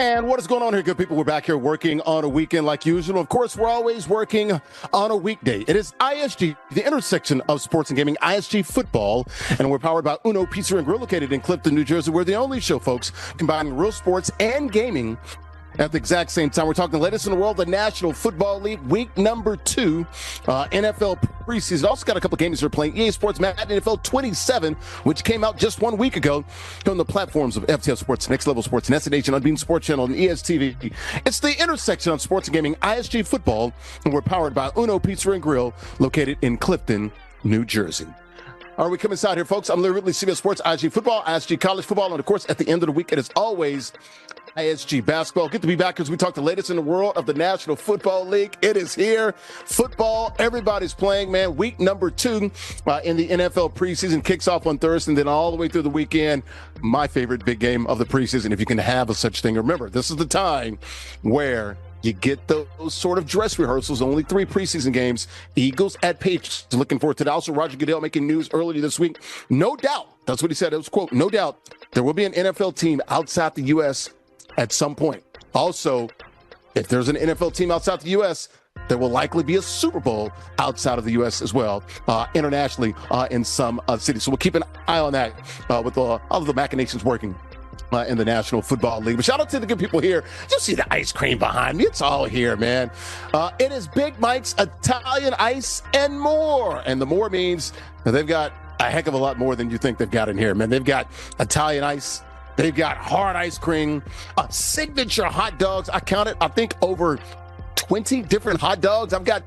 And what is going on here, good people? We're back here working on a weekend like usual. Of course, we're always working on a weekday. It is ISG, the intersection of sports and gaming, ISG football. And we're powered by Uno Pizza and Grill, located in Clifton, New Jersey. We're the only show, folks, combining real sports and gaming at the exact same time. We're talking the latest in the world, the National Football League, week number 2, NFL preseason. Also got a couple games they're playing. EA Sports Madden NFL 27, which came out just 1 week ago on the platforms of FTL Sports, Next Level Sports, Nested Nation, Unbeaten Sports Channel, and ESTV. It's the intersection of sports and gaming, ISG football, and we're powered by Uno Pizza and Grill, located in Clifton, New Jersey. All right, we come inside here, folks. I'm literally CBS Sports, ISG football, ISG college football, and of course, at the end of the week, it is always ISG basketball. Good to be back as we talk the latest in the world of the National Football League. It is here. Football, everybody's playing, man. Week number 2 in the NFL preseason kicks off on Thursday, and then all the way through the weekend. My favorite big game of the preseason, if you can have a such thing. Remember, this is the time where you get those sort of dress rehearsals. Only 3 preseason games. Eagles at Patriots. Looking forward to that. Also, Roger Goodell making news earlier this week. No doubt, that's what he said. It was, quote, no doubt there will be an NFL team outside the U.S. at some point. Also, if there's an NFL team outside the U.S., there will likely be a Super Bowl outside of the U.S. as well, internationally in some cities. So we'll keep an eye on that with all of the machinations working in the National Football League. But shout out to the good people here. You see the ice cream behind me. It's all here, man. It is Big Mike's Italian Ice and More. And the more means that they've got a heck of a lot more than you think they've got in here, man. They've got Italian ice. They've got hard ice cream, signature hot dogs. I counted, I think, over 20 different hot dogs. I got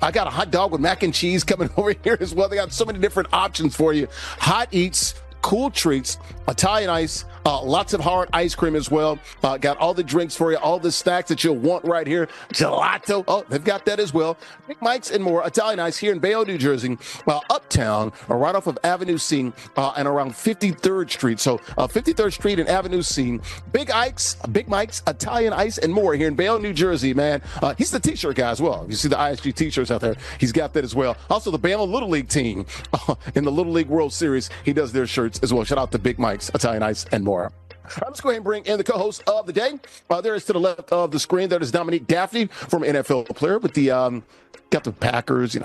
a hot dog with mac and cheese coming over here as well. They got so many different options for you. Hot eats, cool treats, Italian ice, lots of hard ice cream as well. Got all the drinks for you, all the snacks that you'll want right here. Gelato, oh, they've got that as well. Big Mike's and More, Italian ice here in Bayonne, New Jersey, uptown, right off of Avenue C and around 53rd Street. So 53rd Street and Avenue C. Big Mike's, Italian Ice and More here in Bayonne, New Jersey, man. He's the t-shirt guy as well. You see the ISG t-shirts out there. He's got that as well. Also, the Bama Little League team in the Little League World Series, he does their shirts as well. Shout out to Big Mike's, Italian Ice and More. All right, let's go ahead and bring in the co-host of the day. There is to the left of the screen. That is Dominique Daphne, former NFL player with the got the Packers, you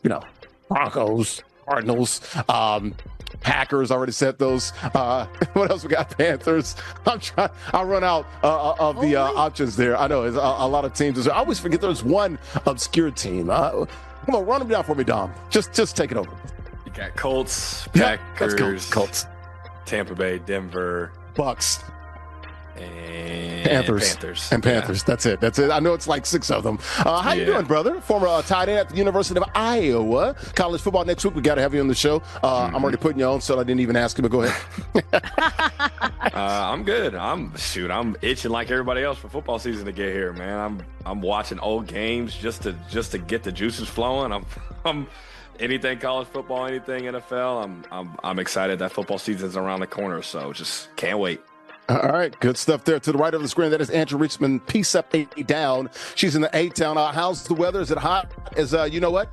know, Broncos, Cardinals, Packers. Already said those. What else we got? Panthers. I'll run out of the options there. I know it's a lot of teams. I always forget there's one obscure team. Come on, run them down for me, Dom. Just take it over. You got Colts, Packers, let's go. Colts, Tampa Bay, Denver, Bucks, and Panthers. Yeah. That's it. I know it's like 6 of them. How you doing, brother? Former tight end at the University of Iowa. College football next week. We got to have you on the show. I'm already putting you on, so I didn't even ask you, but go ahead. I'm good. I'm itching like everybody else for football season to get here, man. I'm watching old games just to get the juices flowing. I'm anything college football, anything NFL. I'm excited that football season's around the corner, so just can't wait. All right, good stuff there. To the right of the screen, that is Andrew Richmond, Peace Up, A Down. She's in the A-Town. How's the weather? Is it hot? You know what?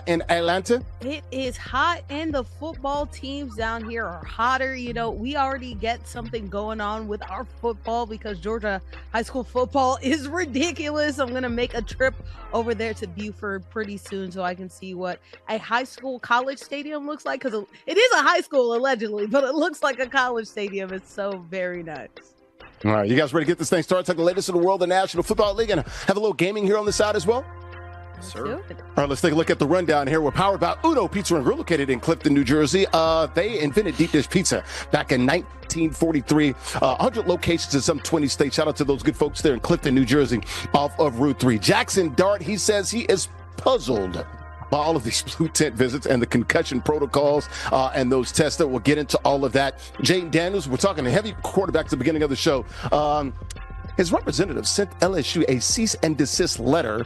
In Atlanta? It is hot, and the football teams down here are hotter. You know, we already get something going on with our football because Georgia high school football is ridiculous. I'm going to make a trip over there to Buford pretty soon so I can see what a high school college stadium looks like, because it is a high school allegedly, but it looks like a college stadium. It's so very nice. All right, you guys ready to get this thing started? Take the latest in the world of the National Football League and have a little gaming here on the side as well? Sir. All right, let's take a look at the rundown here. We're powered by Uno Pizza and Grill, located in Clifton, New Jersey. They invented deep dish pizza back in 1943. 100 locations in some 20 states. Shout out to those good folks there in Clifton, New Jersey, off of Route 3. Jackson Dart, he says he is puzzled by all of these blue tent visits and the concussion protocols and those tests. That we'll get into all of that. Jayden Daniels, we're talking a heavy quarterback at the beginning of the show. His representative sent LSU a cease and desist letter.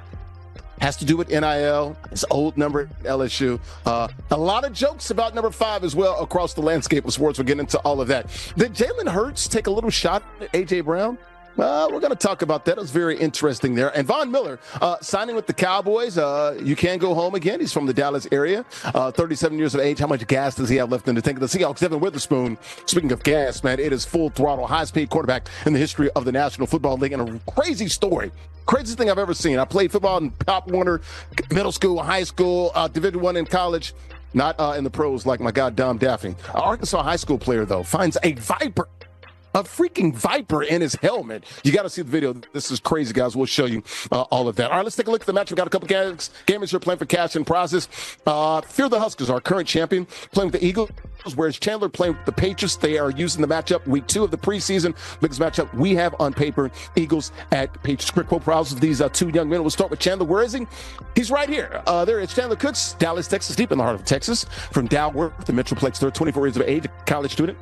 Has to do with NIL, his old number at LSU. A lot of jokes about number 5 as well across the landscape of sports. We'll get into all of that. Did Jalen Hurts take a little shot at A.J. Brown? We're going to talk about that. It was very interesting there. And Von Miller signing with the Cowboys. You can go home again. He's from the Dallas area. 37 years of age. How much gas does he have left in the tank? The Seahawks, Devin Witherspoon. Speaking of gas, man, it is full throttle, high-speed quarterback in the history of the National Football League. And a crazy story. Craziest thing I've ever seen. I played football in Pop Warner, middle school, high school, Division I in college. Not in the pros like my guy, Dom Daffney. An Arkansas high school player, though, finds a viper. A freaking viper in his helmet. You got to see the video. This is crazy, guys. We'll show you all of that. All right, let's take a look at the match. We've got a couple gamers who are playing for cash and prizes. Fear the Huskers, our current champion, playing with the Eagles, whereas Chandler playing with the Patriots. They are using the matchup week 2 of the preseason. Biggest matchup we have on paper, Eagles at Patriots. Quick quote prizes of these two young men. We'll start with Chandler. Where is he? He's right here. There is Chandler Cooks, Dallas, Texas, deep in the heart of Texas. From Dalworth, the Metroplex, they're 24 years of age, a college student.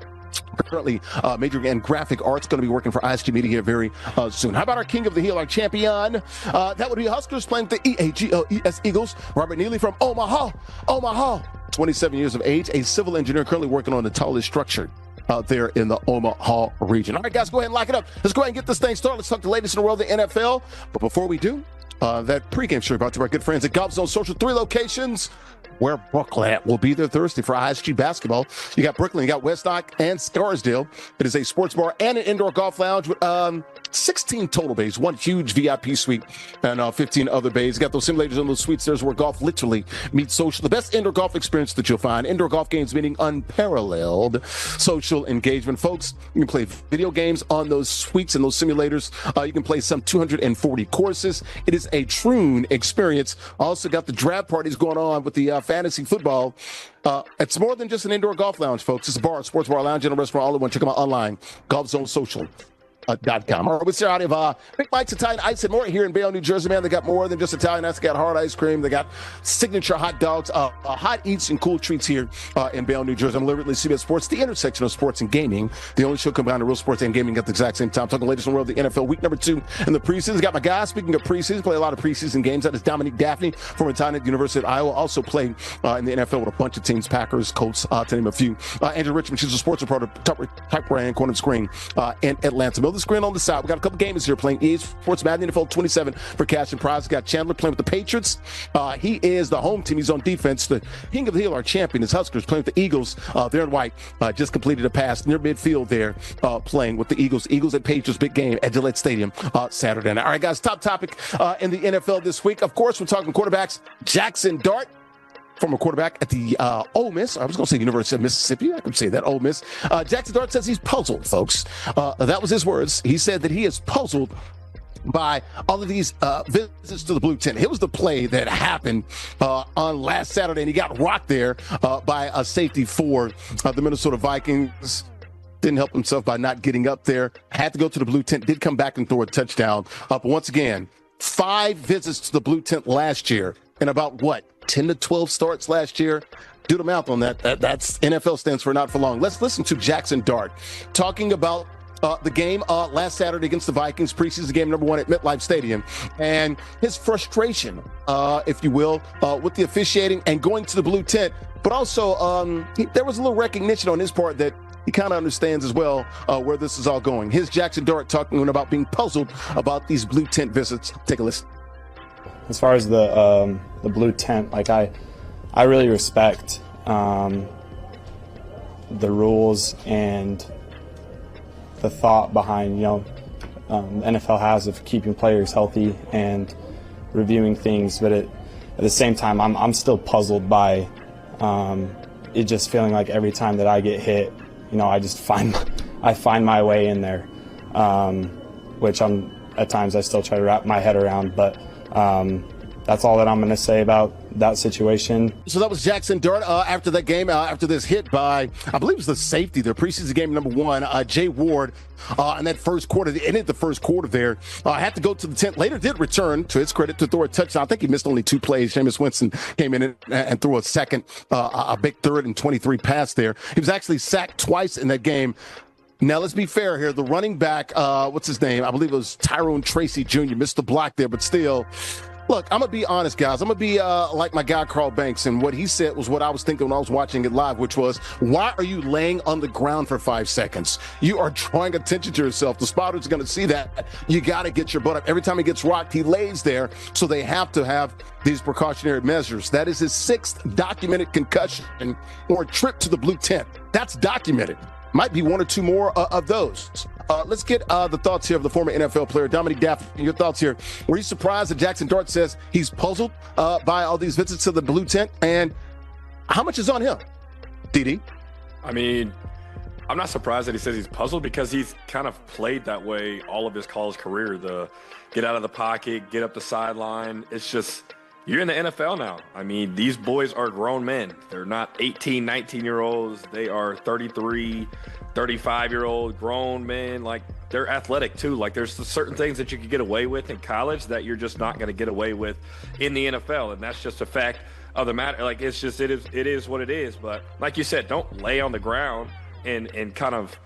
Currently majoring in graphic arts, going to be working for ISG Media here very soon. How about our King of the Hill, our champion? That would be Huskers playing with the EAGLES Eagles. Robert Neely from Omaha, 27 years of age, a civil engineer currently working on the tallest structure out there in the Omaha region. All right, guys, go ahead and lock it up. Let's go ahead and get this thing started. Let's talk the latest in the world of the NFL. But before we do, that pregame show brought to our good friends at Golf Zone Social, 3 locations where Brooklyn will be there Thursday for ISG basketball. You got Brooklyn, you got Westdock, and Scarsdale. It is a sports bar and an indoor golf lounge with 16 total bays, 1 huge VIP suite, and 15 other bays. You got those simulators in those suites. There's where golf literally meets social. The best indoor golf experience that you'll find. Indoor golf games meaning unparalleled social engagement. Folks, you can play video games on those suites and those simulators. You can play some 240 courses. It is a true experience. Also got the draft parties going on with the fantasy football. It's more than just an indoor golf lounge, folks. It's a bar, sports bar, lounge, and a restaurant all in one. Check them out online, golfzonesocial.com. All right, we're out of Big Mike's Italian Ice and more here in Bayonne, New Jersey, man. They got more than just Italian ice. They got hard ice cream. They got signature hot dogs, hot eats and cool treats here in Bayonne, New Jersey. I'm literally CBS Sports, the intersection of sports and gaming. The only show combining real sports and gaming at the exact same time. Talking the latest in the world of the NFL, week number 2 in the preseason. Got my guy, speaking of preseason, play a lot of preseason games. That is Dominique Daphne from Italian University of Iowa. Also played in the NFL with a bunch of teams, Packers, Colts, to name a few. Andrew Richmond, she's a sports reporter, type brand, corner of the screen in Atlanta. Middle of the screen on the side. We got a couple gamers here playing EA Sports Madden NFL 27 for cash and prize. Got Chandler playing with the Patriots. He is the home team. He's on defense. The King of the Hill, our champion, is Huskers playing with the Eagles. They're in white. Just completed a pass near midfield there, playing with the Eagles. Eagles at Patriots, big game at Gillette Stadium Saturday night. All right, guys, top topic in the NFL this week. Of course, we're talking quarterbacks. Jackson Dart, former quarterback at the Ole Miss. I was going to say University of Mississippi. I could say that, Ole Miss. Jackson Dart says he's puzzled, folks. That was his words. He said that he is puzzled by all of these visits to the blue tent. It was the play that happened on last Saturday, and he got rocked there by a safety for the Minnesota Vikings. Didn't help himself by not getting up there. Had to go to the blue tent. Did come back and throw a touchdown. But once again, 5 visits to the blue tent last year, and about 10 to 12 starts last year. Do the math on that. That's NFL stands for not for long. Let's listen to Jackson Dart talking about the game last Saturday against the Vikings, preseason game number 1 at MetLife Stadium, and his frustration, if you will, with the officiating and going to the blue tent. But also, there was a little recognition on his part that he kind of understands as well where this is all going. Here's Jackson Dart talking about being puzzled about these blue tent visits. Take a listen. As far as the blue tent, like I really respect the rules and the thought behind, the NFL has of keeping players healthy and reviewing things, but at the same time, I'm still puzzled by it just feeling like every time that I get hit, I just find my way in there, which at times I still try to wrap my head around, but that's all that I'm going to say about that situation. So that was Jackson Dart after that game, after this hit by, I believe it was the safety, their preseason game number 1, Jay Ward, in that first quarter. It ended the first quarter there. Had to go to the tent. Later did return, to his credit, to throw a touchdown. I think he missed only 2 plays. Jameis Winston came in and threw a second, a big 3rd and 23 pass there. He was actually sacked twice in that game. Now, let's be fair here. The running back, what's his name? I believe it was Tyrone Tracy Jr. Missed the block there, but still, Look, I'm going to be honest, guys. I'm going to be like my guy, Carl Banks. And what he said was what I was thinking when I was watching it live, which was, why are you laying on the ground for 5 seconds? You are drawing attention to yourself. The spotters are going to see that. You got to get your butt up. Every time he gets rocked, he lays there. So they have to have these precautionary measures. That is his 6th documented concussion or trip to the blue tent. That's documented. Might be 1 or 2 more of those. Let's get the thoughts here of the former NFL player, Dominique Daffney. Your thoughts here. Were you surprised that Jackson Dart says he's puzzled by all these visits to the blue tent? And how much is on him, DD? I mean, I'm not surprised that he says he's puzzled because he's kind of played that way all of his college career. The get out of the pocket, get up the sideline. It's just, you're in the NFL now. I mean, these boys are grown men. They're not 18, 19-year-olds. They are 33, 35-year-old grown men. Like, they're athletic too. Like, there's certain things that you can get away with in college that you're just not going to get away with in the NFL. And that's just a fact of the matter. Like, it's just, it is what it is. But like you said, don't lay on the ground and kind of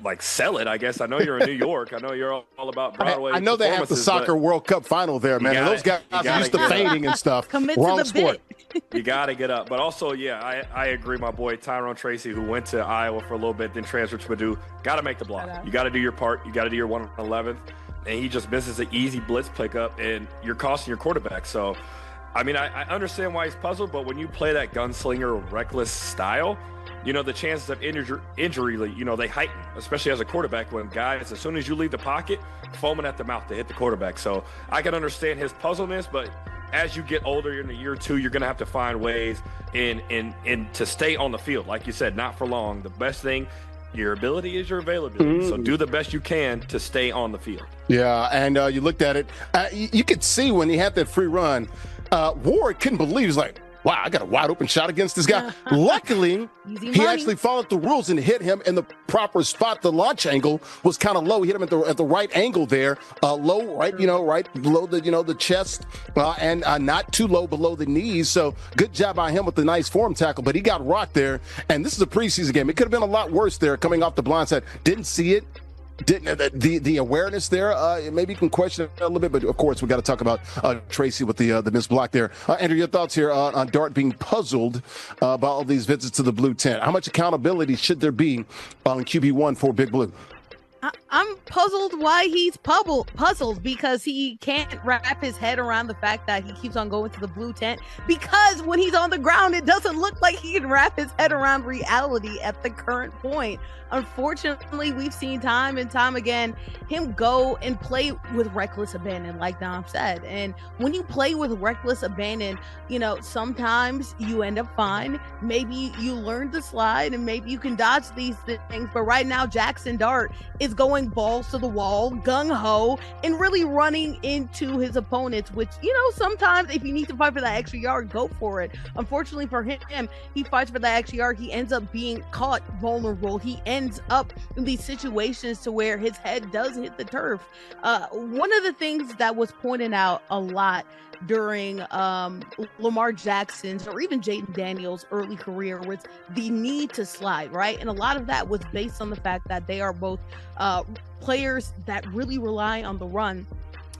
like sell it, I guess. I know you're in New York. I know you're all about Broadway. I know they have the soccer World Cup final there, man. And those guys are used to fading and stuff. Commit Wrong to the sport. bit. You got to get up. But also, yeah, I agree. My boy Tyrone Tracy, who went to Iowa for a little bit, then transferred to Purdue, got to make the block. You got to do your part. You got to do your 1/11th. And he just misses an easy blitz pickup, and you're costing your quarterback. So, I mean, I understand why he's puzzled, but when you play that gunslinger, reckless style, you know, the chances of injury, you know, they heighten, especially as a quarterback when guys, as soon as you leave the pocket, foaming at the mouth to hit the quarterback. So I can understand his puzzleness, but as you get older in a year or two, you're going to have to find ways in to stay on the field. Like you said, not for long. The best thing, your ability is your availability. So do the best you can to stay on the field. Yeah, and you looked at it. You could see when he had that free run, Ward couldn't believe. He's like, wow, I got a wide open shot against this guy. Luckily, he actually followed the rules and hit him in the proper spot. The launch angle was kind of low. He hit him at the right angle there, low, right, right below the chest, and not too low below the knees. So good job by him with the nice form tackle. But he got rocked there, and this is a preseason game. It could have been a lot worse there, coming off the blind side. Didn't see it. Didn't the awareness there? Maybe you can question it a little bit, but of course we got to talk about Tracy with the missed block there. Andrew, your thoughts here on Dart being puzzled by all these visits to the blue tent. How much accountability should there be on QB1 for Big Blue? I'm puzzled why he's puzzled because he can't wrap his head around the fact that he keeps on going to the blue tent, because when he's on the ground, it doesn't look like he can wrap his head around reality at the current point. Unfortunately, we've seen time and time again him go and play with reckless abandon, like Dom said. And when you play with reckless abandon, you know, sometimes you end up fine. Maybe you learn to slide and maybe you can dodge these things. But right now, Jackson Dart is going balls to the wall, gung-ho, and really running into his opponents, which, you know, sometimes if you need to fight for that extra yard, go for it. Unfortunately for him, he fights for that extra yard. He ends up being caught vulnerable. He ends up in these situations to where his head does hit the turf. One of the things that was pointed out a lot during Lamar Jackson's or even Jaden Daniels' early career was the need to slide, right? And a lot of that was based on the fact that they are both players that really rely on the run.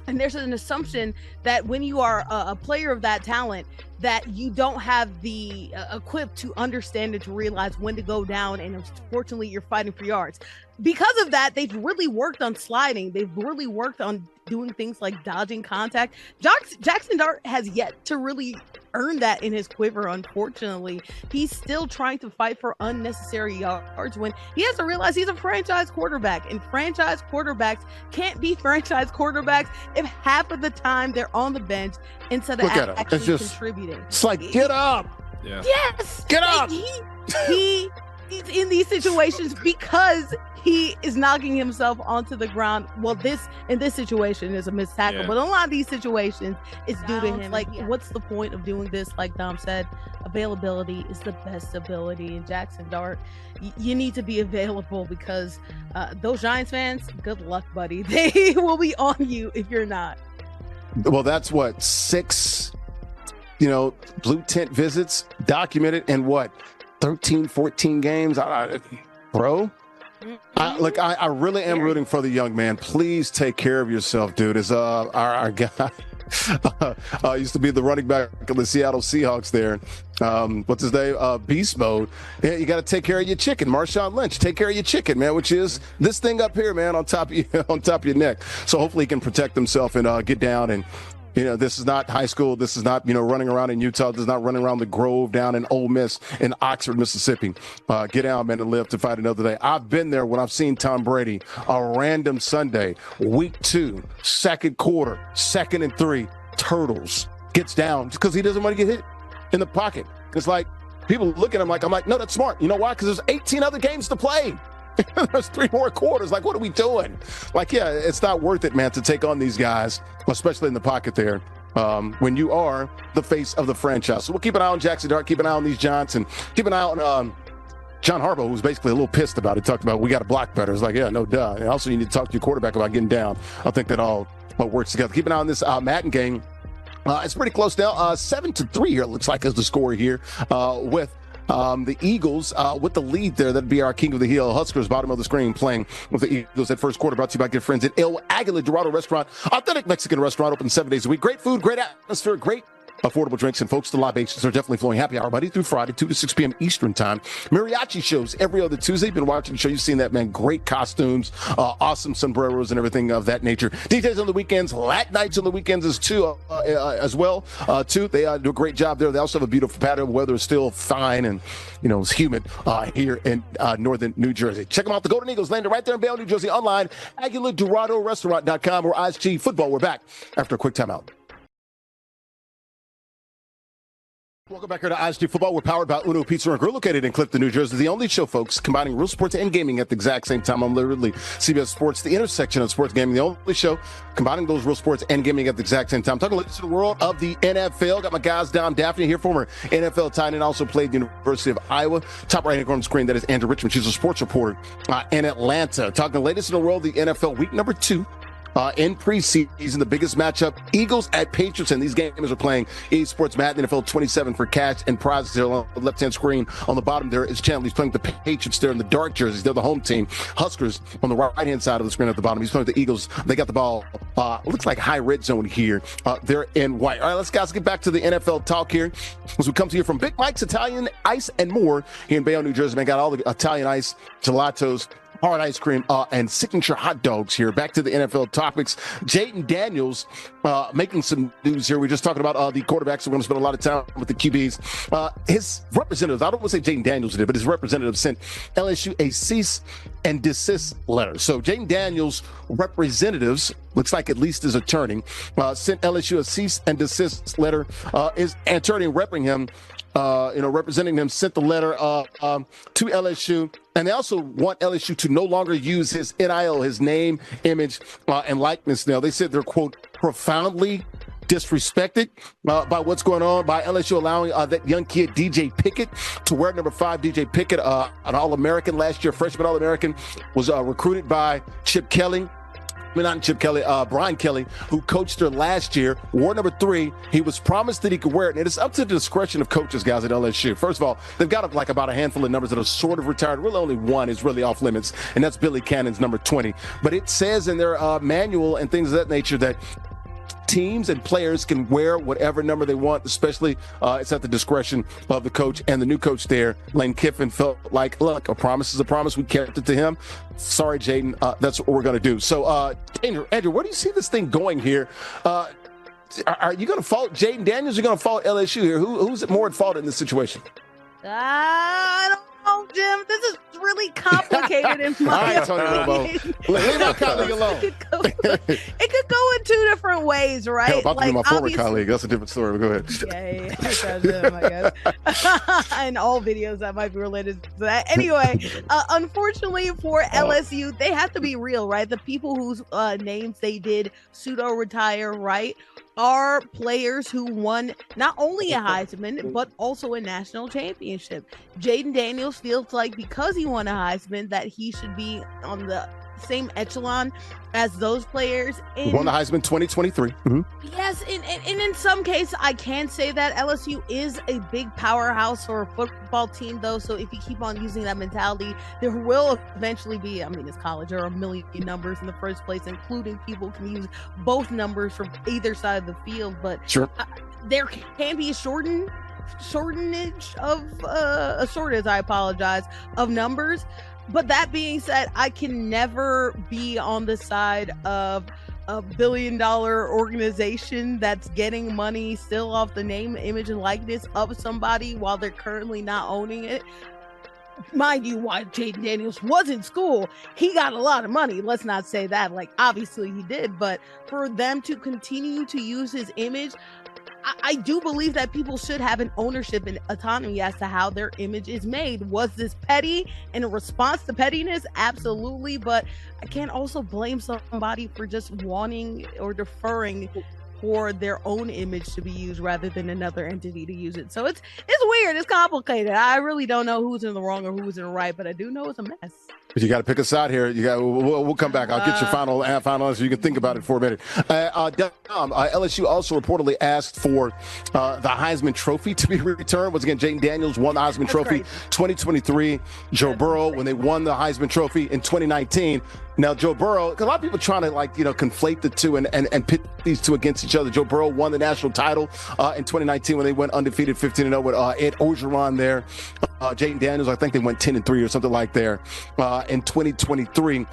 And there's an assumption that when you are a player of that talent, that you don't have the equipped to understand and to realize when to go down. And unfortunately, you're fighting for yards. Because of that, they've really worked on sliding. They've really worked on doing things like dodging contact. Jackson Dart has yet to really earn that in his quiver, unfortunately. He's still trying to fight for unnecessary yards when he has to realize he's a franchise quarterback, and franchise quarterbacks can't be franchise quarterbacks if half of the time they're on the bench instead of actually contributing. It's like, get up. Yeah. Yes. Get up. He's in these situations because he is knocking himself onto the ground. Well, in this situation is a missed tackle, but in a lot of these situations, it's due to him. Like, what's the point of doing this? Like Dom said, availability is the best ability. And Jackson Dart, you need to be available because those Giants fans, good luck, buddy. They will be on you if you're not. Well, that's what, 6, blue tent visits documented in what, 13, 14 games, bro? I really am rooting for the young man. Please take care of yourself, dude. As our guy used to be the running back of the Seattle Seahawks there. What's his name? Beast Mode. Yeah, you got to take care of your chicken. Marshawn Lynch, take care of your chicken, man, which is this thing up here, man, on top of you, on top of your neck. So hopefully he can protect himself and get down and. This is not high school. This is not, running around in Utah. This is not running around the Grove down in Ole Miss in Oxford, Mississippi. Get down, man, and live to fight another day. I've been there when I've seen Tom Brady, a random Sunday, week 2, second quarter, 2nd and 3, turtles, gets down just because he doesn't want to get hit in the pocket. It's like people look at him I'm like, no, that's smart. You know why? Because there's 18 other games to play. There's 3 more quarters. Like, what are we doing? It's not worth it, man, to take on these guys, especially in the pocket there, when you are the face of the franchise. So we'll keep an eye on Jackson Dart, keep an eye on these Johnson, keep an eye on John Harbaugh, who's basically a little pissed about it, talked about we got to block better. It's like, yeah, no duh. And also, you need to talk to your quarterback about getting down. I think that all works together. Keep an eye on this Madden game. It's pretty close now. 7-3 here, it looks like, is the score here with the Eagles with the lead there. That'd be our King of the Hill Huskers, bottom of the screen, playing with the Eagles at first quarter. Brought to you by good friends at El Aguila Dorado Restaurant, authentic Mexican restaurant, open 7 days a week. Great food, great atmosphere, great affordable drinks, and folks, the libations are definitely flowing. Happy hour Monday through Friday, 2 to 6 p.m. Eastern time. Mariachi shows every other Tuesday. Been watching the show. You've seen that, man. Great costumes, awesome sombreros and everything of that nature. DJs on the weekends, Lat nights on the weekends as well. They do a great job there. They also have a beautiful patio. Weather is still fine and, it's humid here in northern New Jersey. Check them out. The Golden Eagles landed right there in Bayonne, New Jersey. Online, AguilaDoradoRestaurant.com or ISG Football. We're back after a quick timeout. Welcome back here to ISG Football. We're powered by Uno Pizza and Grill, located in Clifton, New Jersey. The only show, folks, combining real sports and gaming at the exact same time. I'm literally CBS Sports, the intersection of sports gaming. The only show combining those real sports and gaming at the exact same time. Talking to the world of the NFL. Got my guys down. Daphne here, former NFL tight end, also played the University of Iowa. Top right-hand corner of the screen, that is Andrew Richmond. She's a sports reporter in Atlanta. Talking the latest in the world of the NFL, week number 2. In preseason, the biggest matchup, Eagles at Patriots, and these games are playing EA Sports Madden NFL 27 for cash and prizes there on the left-hand screen. On the bottom there is Chandler. He's playing the Patriots there in the dark jerseys. They're the home team. Huskers on the right-hand side of the screen at the bottom. He's playing the Eagles. They got the ball. Looks like high red zone here. They're in white. All right, let's get back to the NFL talk here as we come to you from Big Mike's Italian Ice and More here in Bayonne, New Jersey. Man, got all the Italian ice, gelatos, hard ice cream, and signature hot dogs here. Back to the NFL topics. Jayden Daniels making some news here. We're just talking about the quarterbacks. We're going to spend a lot of time with the QBs. His representatives, I don't want to say Jayden Daniels did, but his representative sent LSU a cease and desist letter. So Jayden Daniels' representatives, looks like at least his attorney, sent LSU a cease and desist letter. His attorney representing him sent the letter to LSU. And they also want LSU to no longer use his NIL, his name, image, and likeness. Now, they said they're, quote, profoundly disrespected by what's going on, by LSU allowing that young kid, DJ Pickett, to wear number 5. DJ Pickett, an All-American last year, freshman All-American, was recruited by Chip Kelly. Brian Kelly, who coached her last year, wore number 3. He was promised that he could wear it, and it's up to the discretion of coaches, guys, at LSU. First of all, they've got about a handful of numbers that are sort of retired. Really, only one is really off limits, and that's Billy Cannon's number 20. But it says in their manual and things of that nature that teams and players can wear whatever number they want, especially it's at the discretion of the coach. And the new coach there, Lane Kiffin, felt like, look, a promise is a promise. We kept it to him. Sorry, Jayden. That's what we're going to do. So, Andrew, where do you see this thing going here? Are you going to fault Jayden Daniels? Or are you going to fault LSU here? Who's more at fault in this situation? I don't know, Jim. This is really complicated in my opinion. Leave my colleague alone. It could go in 2 different ways, right? Hell, about to be my former colleague. That's a different story. Go ahead. Yeah. That's him, I guess. And all videos that might be related to that. Anyway, unfortunately for LSU, they have to be real, right? The people whose names they did pseudo-retire, right, are players who won not only a Heisman, but also a national championship. Jayden Daniels feels like because he won a Heisman that he should be on the same echelon as those players. Won the Heisman 2023. Mm-hmm. Yes, and in some cases, I can say that LSU is a big powerhouse for a football team, though. So if you keep on using that mentality, there will eventually be, I mean, it's college, there are a million numbers in the first place, including people can use both numbers from either side of the field. But sure, there can be a shortage of numbers. But that being said, I can never be on the side of a billion-dollar organization that's getting money still off the name, image, and likeness of somebody while they're currently not owning it. Mind you, while Jayden Daniels was in school, he got a lot of money. Let's not say that. Like, obviously he did. But for them to continue to use his image, I do believe that people should have an ownership and autonomy as to how their image is made. Was this petty in a response to pettiness? Absolutely. But I can't also blame somebody for just wanting or deferring for their own image to be used rather than another entity to use it. So it's weird. It's complicated. I really don't know who's in the wrong or who's in the right, but I do know it's a mess. You got to pick a side here. We'll come back. I'll get your final answer. You can think about it for a minute. LSU also reportedly asked for the Heisman Trophy to be returned. Once again, Jayden Daniels won the Heisman Trophy 2023. Joe Burrow, when they won the Heisman Trophy in 2019. Now, Joe Burrow, because a lot of people trying to conflate the two and pit these two against each other. Joe Burrow won the national title in 2019 when they went undefeated 15-0 with Ed Orgeron there. Jayden Daniels, I think they went 10-3 or something like there in 2023.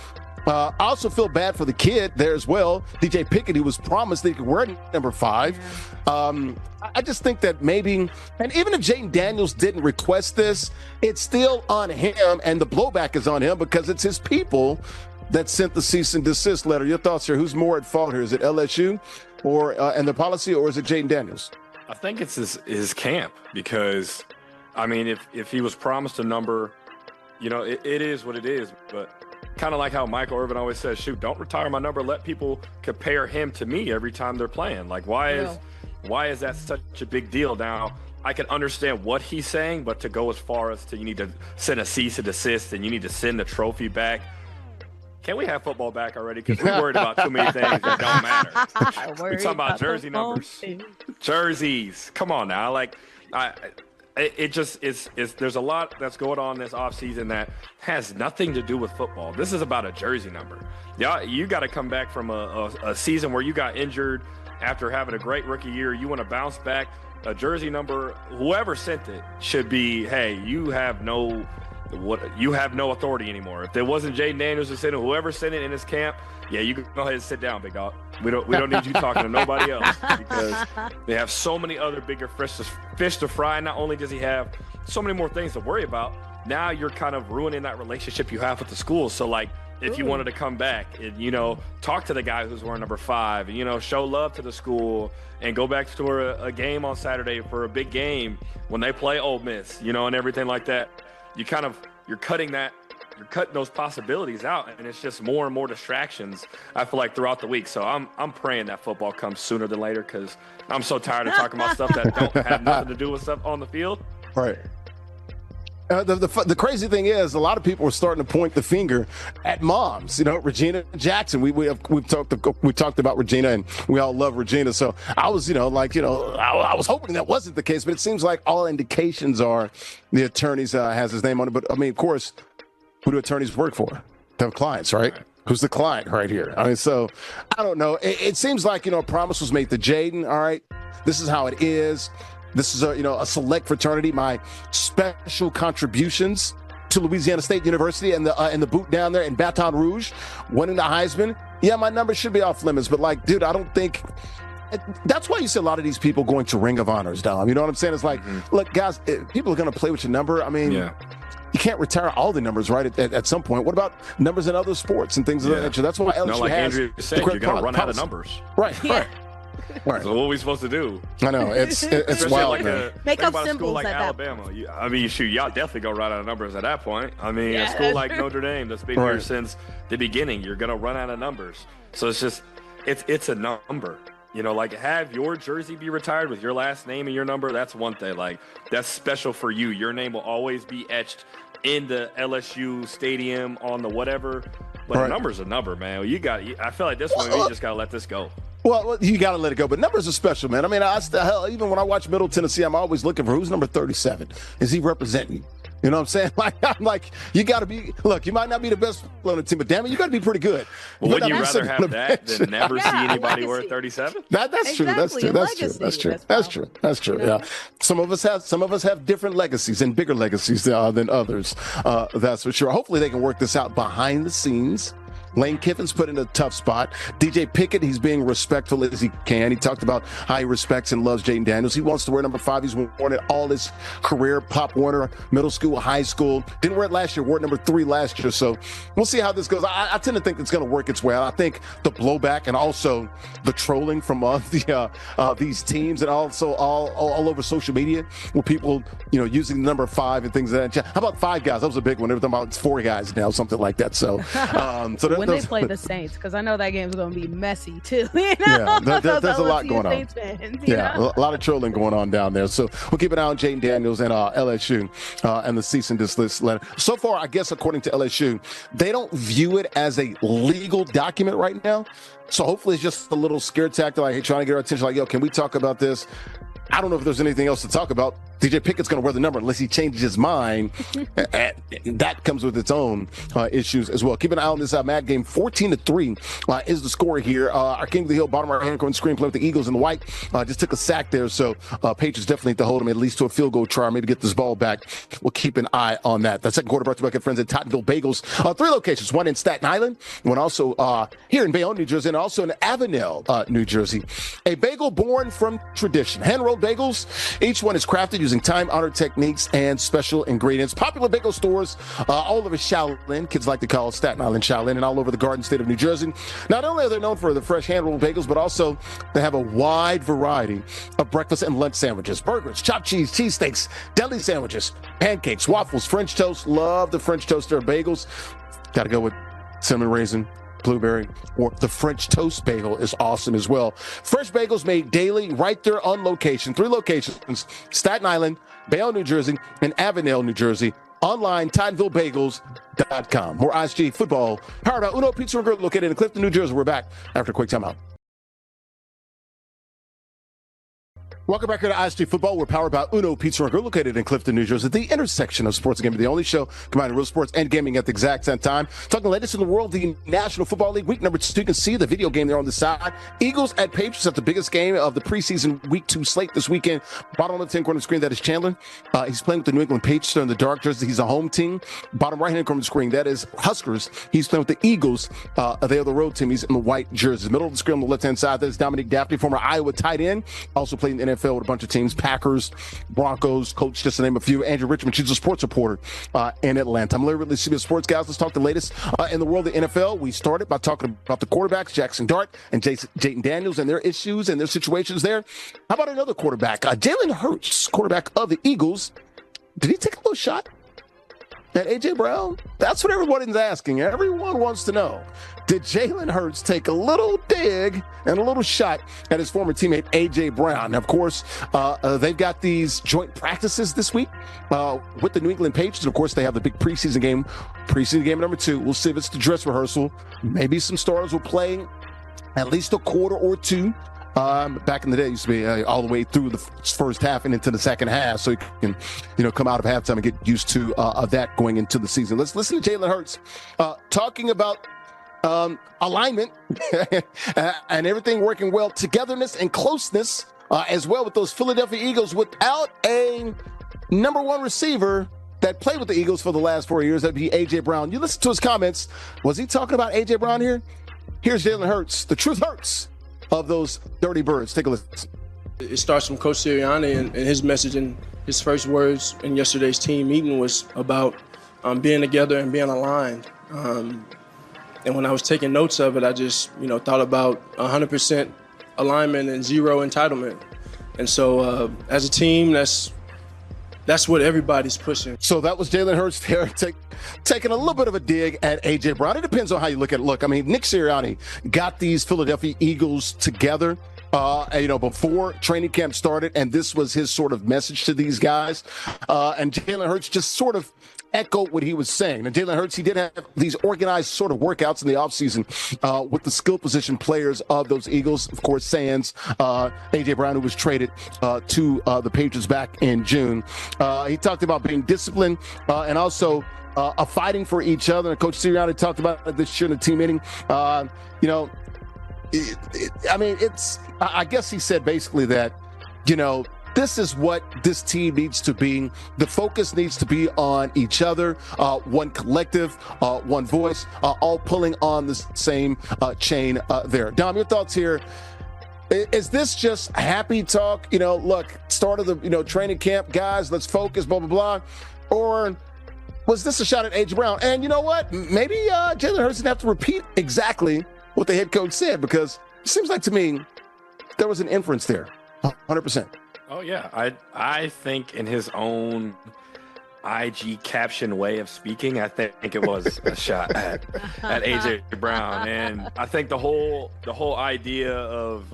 I also feel bad for the kid there as well. DJ Pickett, he was promised that he could wear number 5. I just think that maybe, and even if Jayden Daniels didn't request this, it's still on him, and the blowback is on him because it's his people that sent the cease and desist letter. Your thoughts here? Who's more at fault here? Is it LSU or and the policy, or is it Jayden Daniels? I think it's his camp because, I mean, if he was promised a number, it is what it is. But kind of like how Michael Irvin always says, shoot, don't retire my number. Let people compare him to me every time they're playing. Like, why is that such a big deal? Now, I can understand what he's saying, but to go as far as to you need to send a cease and desist and you need to send the trophy back. Can we have football back already? Because we're worried about too many things that don't matter. We're talking about jersey numbers. Jerseys. Come on now. Like, it just is. There's a lot that's going on this offseason that has nothing to do with football. This is about a jersey number. Yeah, you got to come back from a season where you got injured after having a great rookie year. You want to bounce back. A jersey number, whoever sent it should be, hey, you have no authority anymore. If there wasn't Jayden Daniels who sent it, whoever sent it in his camp, yeah, you can go ahead and sit down, big dog. We don't need you talking to nobody else because they have so many other bigger fish to fry. Not only does he have so many more things to worry about, now you're kind of ruining that relationship you have with the school. So, like, if you wanted to come back and, talk to the guy who's wearing number 5 and, show love to the school and go back to a game on Saturday for a big game when they play Ole Miss, and everything like that. You're cutting those possibilities out, and it's just more and more distractions, I feel like, throughout the week. So I'm praying that football comes sooner than later because I'm so tired of talking about stuff that don't have nothing to do with stuff on the field. Right. The crazy thing is, a lot of people are starting to point the finger at moms. Regina Jackson. We've talked about Regina, and we all love Regina. So I was, I was hoping that wasn't the case, but it seems like all indications are the attorneys has his name on it. But I mean, of course, who do attorneys work for? They have clients, right? Who's the client right here? I mean, so I don't know. It seems like a promise was made to Jayden. All right, this is how it is. This is a select fraternity. My special contributions to Louisiana State University and the boot down there in Baton Rouge, winning the Heisman. Yeah, my number should be off limits, but dude, I don't think. That's why you see a lot of these people going to Ring of Honors, Dom. You know what I'm saying? It's like, look, guys, people are going to play with your number. I mean, you can't retire all the numbers, right? At some point. What about numbers in other sports and things of that nature? That's why LSU like has. Andrew said, you're going to run out of numbers. Right. Right. So what are we supposed to do? I know it's wild. Make up symbols a school like Alabama. I mean, shoot, y'all definitely gonna run out of numbers at that point. I mean, a school like Notre Dame that's been here since the beginning, you're gonna run out of numbers. So it's just, it's a number. Have your jersey be retired with your last name and your number. That's one thing. Like, that's special for you. Your name will always be etched in the LSU stadium on the whatever. But a number's a number, man. I feel like this one, you just got to let this go. Well, you got to let it go. But numbers are special, man. I mean, even when I watch Middle Tennessee, I'm always looking for who's number 37. Is he representing? You know what I'm saying? I'm like, you got to be. Look, you might not be the best on the team, but damn it, you got to be pretty good. Well, would you rather have that than never see anybody wear 37? That's true. That's true. Yeah. Some of us have different legacies and bigger legacies than others. That's for sure. Hopefully, they can work this out behind the scenes. Lane Kiffin's put in a tough spot. DJ Pickett, he's being respectful as he can. He talked about how he respects and loves Jayden Daniels. He wants to wear number 5. He's worn it all his career, Pop Warner, middle school, high school. Didn't wear it last year, wore it number 3 last year. So we'll see how this goes. I tend to think it's going to work its way out. I think the blowback and also the trolling from these teams and also all over social media with people, using the number 5 and things like that. How about 5 guys? That was a big one. They were talking about it's 4 guys now, something like that. So, when they play the Saints, because I know that game's going to be messy too. Yeah, there's a lot going on. Fans, a lot of trolling going on down there. So we'll keep an eye on Jayden Daniels and LSU and the cease and desist letter. So far, I guess according to LSU, they don't view it as a legal document right now. So hopefully it's just a little scare tactic, like, hey, trying to get our attention, like, yo, can we talk about this? I don't know if there's anything else to talk about. DJ Pickett's going to wear the number unless he changes his mind. That comes with its own issues as well. Keep an eye on this Mad game. 14-3 is the score here. Our King of the Hill, bottom right hand corner screen, play with the Eagles in the white. Just took a sack there, so Patriots definitely need to hold him at least to a field goal try, maybe get this ball back. We'll keep an eye on that. The second quarter brought to you by good friends at Tottenville Bagels. 3 locations, one in Staten Island, one also here in Bayonne, New Jersey, and also in Avenel, New Jersey. A bagel born from tradition. Hand-rolled bagels. Each one is crafted using time-honored techniques and special ingredients. Popular bagel stores all over Shaolin, kids like to call it Staten Island Shaolin, and all over the Garden State of New Jersey. Not only are they known for the fresh hand-rolled bagels, but also they have a wide variety of breakfast and lunch sandwiches, burgers, chopped cheese, cheesesteaks, deli sandwiches, pancakes, waffles, French toast. Love the French toaster bagels. Got to go with cinnamon raisin, blueberry, or the French toast bagel is awesome as well. Fresh bagels made daily right there on location. 3 locations, Staten Island, Bayonne, New Jersey, and Avenel, New Jersey. Online, TottenvilleBagels.com. More ISG football powered by Uno Pizza and Grill located in Clifton, New Jersey. We're back after a quick timeout. Welcome back here to ISG Football. We're powered by Uno Pizza and Grill, located in Clifton, New Jersey, the intersection of sports and gaming, the only show combining real sports and gaming at the exact same time. Talking the latest in the world, the National Football League, week number 2. You can see the video game there on the side. Eagles at Patriots at the biggest game of the preseason week 2 slate this weekend. Bottom left-hand corner of the screen, that is Chandler. He's playing with the New England Patriots in the dark jersey. He's a home team. Bottom right-hand corner of the screen, that is Huskers. He's playing with the Eagles. They are the road team. He's in the white jersey. Middle of the screen on the left-hand side, that is Dominique Daphne, former Iowa tight end. Also played in the NFL with a bunch of teams. Packers, Broncos, coach, just to name a few. Andrew Richmond, she's a sports reporter in Atlanta. I'm Larry Ridley, CBS Sports guys. Let's talk the latest in the world of the NFL. We started by talking about the quarterbacks, Jackson Dart and Jayden Daniels, and their issues and their situations there. How about another quarterback? Jalen Hurts, quarterback of the Eagles. Did he take a little shot at A.J. Brown? That's what everyone's asking. Everyone wants to know. Did Jalen Hurts take a little dig and a little shot at his former teammate A.J. Brown? Now, of course, they've got these joint practices this week with the New England Patriots. And, of course, they have the big preseason game number 2. We'll see if it's the dress rehearsal. Maybe some starters will play at least a quarter or 2. Back in the day, it used to be all the way through the first half and into the second half, so you can, come out of halftime and get used to that going into the season. Let's listen to Jalen Hurts talking about alignment and everything working well, togetherness and closeness as well with those Philadelphia Eagles without a number 1 receiver that played with the Eagles for the last 4 years. That'd be A.J. Brown. You listen to his comments. Was he talking about A.J. Brown here? Here's Jalen Hurts. The truth hurts of those Dirty Birds. Take a listen. It starts from Coach Sirianni, and his message in his first words in yesterday's team meeting was about being together and being aligned. And when I was taking notes of it, I just, thought about 100% alignment and 0 entitlement. And so as a team, that's what everybody's pushing. So that was Jalen Hurts there taking a little bit of a dig at A.J. Brown. It depends on how you look at it. Look, I mean, Nick Sirianni got these Philadelphia Eagles together before training camp started, and this was his sort of message to these guys. And Jalen Hurts just sort of echo what he was saying. And Jalen Hurts, he did have these organized sort of workouts in the offseason with the skill position players of those Eagles. Of course, sans A.J. Brown, who was traded to the Patriots back in June. He talked about being disciplined and also fighting for each other. And Coach Sirianni talked about it this year in the team meeting. I guess he said basically that, this is what this team needs to be. The focus needs to be on each other, one collective, one voice, all pulling on the same chain there. Dom, your thoughts here. Is this just happy talk? Look, start of the training camp, guys, let's focus, blah, blah, blah. Or was this a shot at A.J. Brown? And you know what? Maybe Jalen Hurts didn't have to repeat exactly what the head coach said, because it seems like to me there was an inference there, 100%. Oh, yeah. I think in his own IG caption way of speaking, I think it was a shot at A.J. Brown. And I think the whole idea of,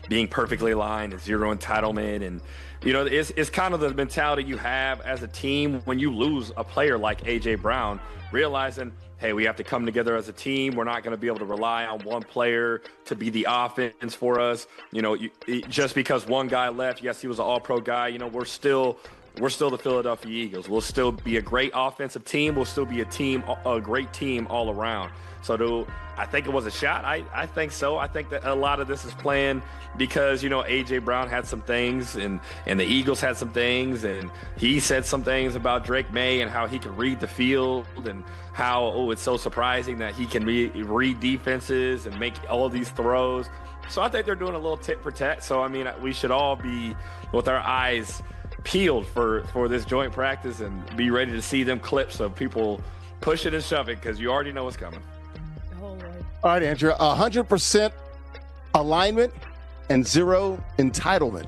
being perfectly aligned and zero entitlement and, it's kind of the mentality you have as a team when you lose a player like A.J. Brown, realizing, hey, we have to come together as a team. We're not going to be able to rely on one player to be the offense for us. Just because one guy left, yes, he was an all-pro guy. We're still the Philadelphia Eagles. We'll still be a great offensive team. We'll still be a great team all around. So I think it was a shot. I think so. I think that a lot of this is planned because, A.J. Brown had some things and the Eagles had some things, and he said some things about Drake May and how he can read the field and how, it's so surprising that he can read defenses and make all these throws. So I think they're doing a little tit for tat. So, we should all be with our eyes peeled for this joint practice and be ready to see them clips of people pushing and shoving, because you already know what's coming. All right, Andrew, 100% alignment and zero entitlement.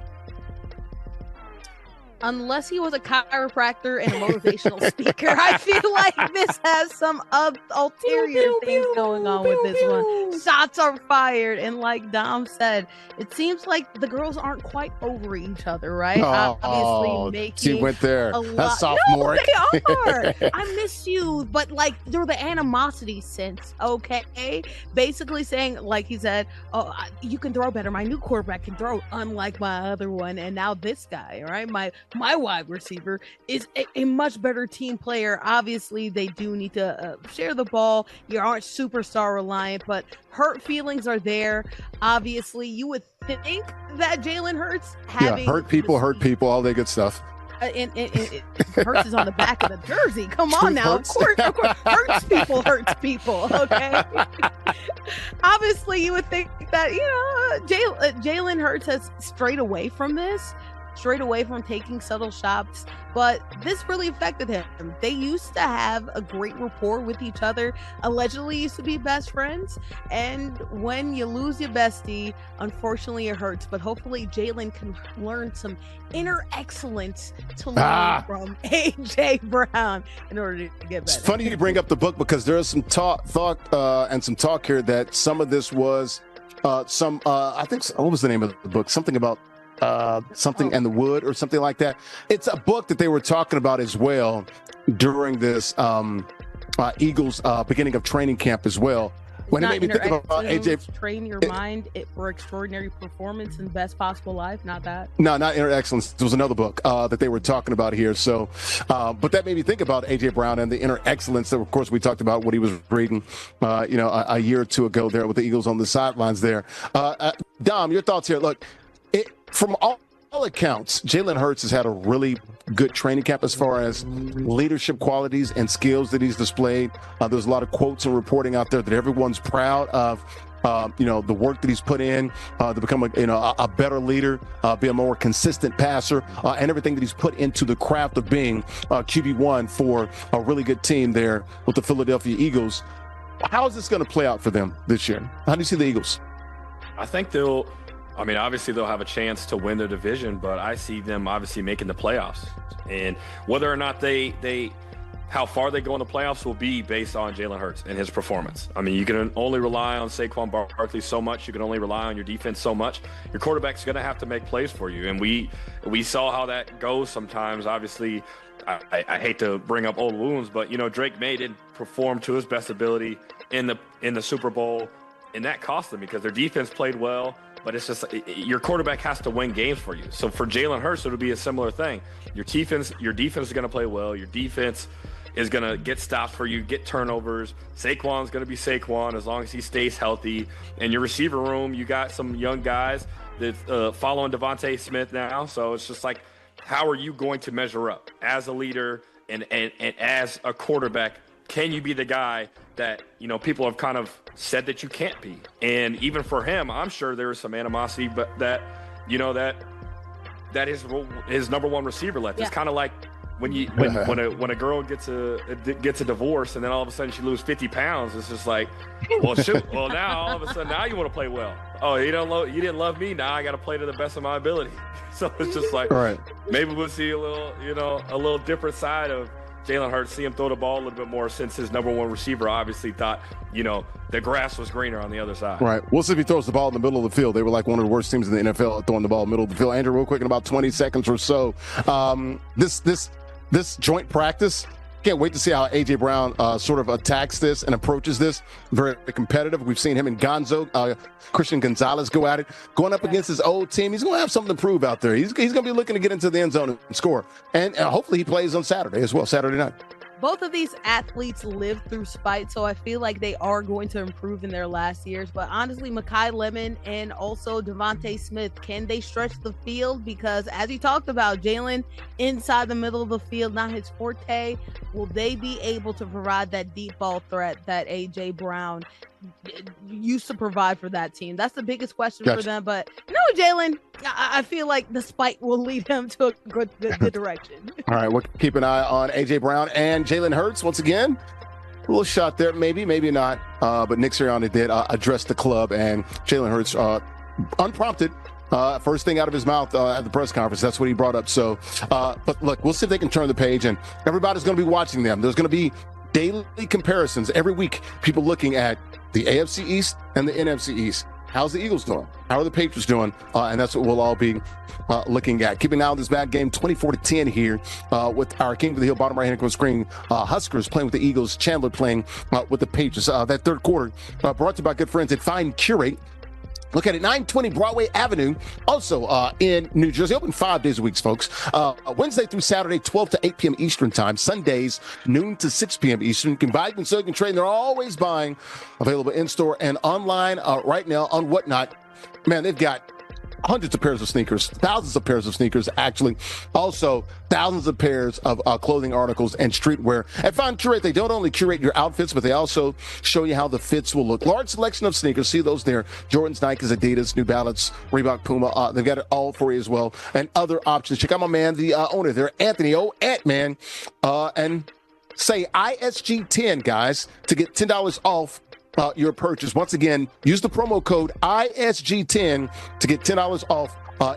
Unless he was a chiropractor and a motivational speaker, I feel like this has some ulterior things going on with this one. Shots are fired, and like Dom said, it seems like the girls aren't quite over each other, right? Obviously, making she went there. That's sophomore. No, they are. I miss you, but like through the animosity sense, okay? Basically saying, like he said, oh, you can throw better. My new quarterback can throw, unlike my other one, and now this guy, right? My wide receiver is a much better team player. Obviously, they do need to share the ball. You aren't superstar reliant, but hurt feelings are there. Obviously, you would think that Jalen Hurts having hurt people, all that good stuff. And Hurts is on the back of the jersey. Come on now. Of course, hurts people. Okay. Obviously, you would think that, Jalen Hurts has strayed away from this. Straight away from taking subtle shots, but this really affected him. They used to have a great rapport with each other, allegedly used to be best friends, and when you lose your bestie, unfortunately it hurts, but hopefully Jalen can learn some inner excellence to learn from A.J. Brown in order to get better. It's funny you bring up the book, because there is some thought and some talk here that some of this was I think, what was the name of the book? Something about something in the wood or something like that. It's a book that they were talking about as well during this Eagles beginning of training camp as well. When it made me think about AJ. Train your mind for extraordinary performance and best possible life. Not that. No, not Inner Excellence. There was another book that they were talking about here. So, but that made me think about AJ Brown and the Inner Excellence that, of course, we talked about what he was reading, a year or two ago there with the Eagles on the sidelines there. Dom, your thoughts here. Look, from all accounts, Jalen Hurts has had a really good training camp as far as leadership qualities and skills that he's displayed. There's a lot of quotes and reporting out there that everyone's proud of. The work that he's put in to become a better leader, be a more consistent passer, and everything that he's put into the craft of being QB1 for a really good team there with the Philadelphia Eagles. How is this going to play out for them this year? How do you see the Eagles? I think obviously they'll have a chance to win their division, but I see them obviously making the playoffs. And whether or not how far they go in the playoffs will be based on Jalen Hurts and his performance. You can only rely on Saquon Barkley so much. You can only rely on your defense so much. Your quarterback's going to have to make plays for you. And we saw how that goes sometimes. Obviously, I hate to bring up old wounds, but Drake May didn't perform to his best ability in the Super Bowl, and that cost them because their defense played well. But it's just your quarterback has to win games for you. So for Jalen Hurts, it'll be a similar thing. Your defense is going to play well. Your defense is going to get stops for you, get turnovers. Saquon's going to be Saquon as long as he stays healthy. And your receiver room, you got some young guys that following Devontae Smith now. So it's just like, how are you going to measure up as a leader and as a quarterback? Can you be the guy that, people have kind of said that you can't be? And even for him, I'm sure there is some animosity, but that his number one receiver left. Yeah. It's kind of like when a girl gets a divorce and then all of a sudden she loses 50 pounds. It's just like, well, shoot. Well, now all of a sudden now you want to play well. Oh, you didn't love me. Now I got to play to the best of my ability. So it's just like, right. Maybe we'll see a little different side of Jalen Hurts, see him throw the ball a little bit more since his number one receiver obviously thought, the grass was greener on the other side. Right. We'll see if he throws the ball in the middle of the field. They were like one of the worst teams in the NFL at throwing the ball in the middle of the field. Andrew, real quick, in about 20 seconds or so, this joint practice, can't wait to see how A.J. Brown sort of attacks this and approaches this. Very competitive. We've seen him and Christian Gonzalez go at it. Going up against his old team, he's going to have something to prove out there. He's going to be looking to get into the end zone and score. And hopefully he plays on Saturday as well, Saturday night. Both of these athletes live through spite, so I feel like they are going to improve in their last years. But honestly, Mekhi Lemon and also Devontae Smith, can they stretch the field? Because as you talked about, Jalen inside the middle of the field, not his forte. Will they be able to provide that deep ball threat that A.J. Brown used to provide for that team? That's the biggest question for them. But Jalen, I feel like the spike will lead him to a good direction. All right, we'll keep an eye on A.J. Brown and Jalen Hurts once again. A little shot there, maybe not. But Nick Sirianni did address the club, and Jalen Hurts, unprompted, first thing out of his mouth at the press conference, that's what he brought up. So, but look, we'll see if they can turn the page, and everybody's going to be watching them. There's going to be daily comparisons every week, people looking at the AFC East and the NFC East. How's the Eagles doing? How are the Patriots doing? And that's what we'll all be looking at. Keeping an eye on this bad game, 24-10 here with our King of the Hill, bottom right-hand corner screen. Huskers playing with the Eagles, Chandler playing with the Patriots. That third quarter brought to you by good friends at Fine Curate. Look at it, 920 Broadway Avenue, also in New Jersey. Open 5 days a week, folks. Wednesday through Saturday, 12 to 8 p.m. Eastern time. Sundays, noon to 6 p.m. Eastern. You can buy, and sell, you can trade. They're always buying. Available in-store and online right now on Whatnot. Man, they've got hundreds of pairs of sneakers, thousands of pairs of sneakers, actually. Also, thousands of pairs of clothing articles and streetwear. At Fine Curate, they don't only curate your outfits, but they also show you how the fits will look. Large selection of sneakers. See those there. Jordans, Nikes, Adidas, New Balance, Reebok, Puma. They've got it all for you as well. And other options. Check out my man, the owner there, Anthony. Ant-Man. And say ISG10, guys, to get $10 off your purchase. Once again, use the promo code ISG10 to get $10 off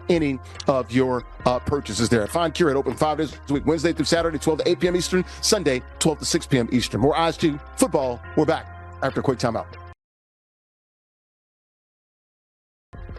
any of your purchases there. Fine Curate, open 5 days a week, Wednesday through Saturday, 12 to 8 p.m. Eastern, Sunday, 12 to 6 p.m. Eastern. More ISG football. We're back after a quick timeout.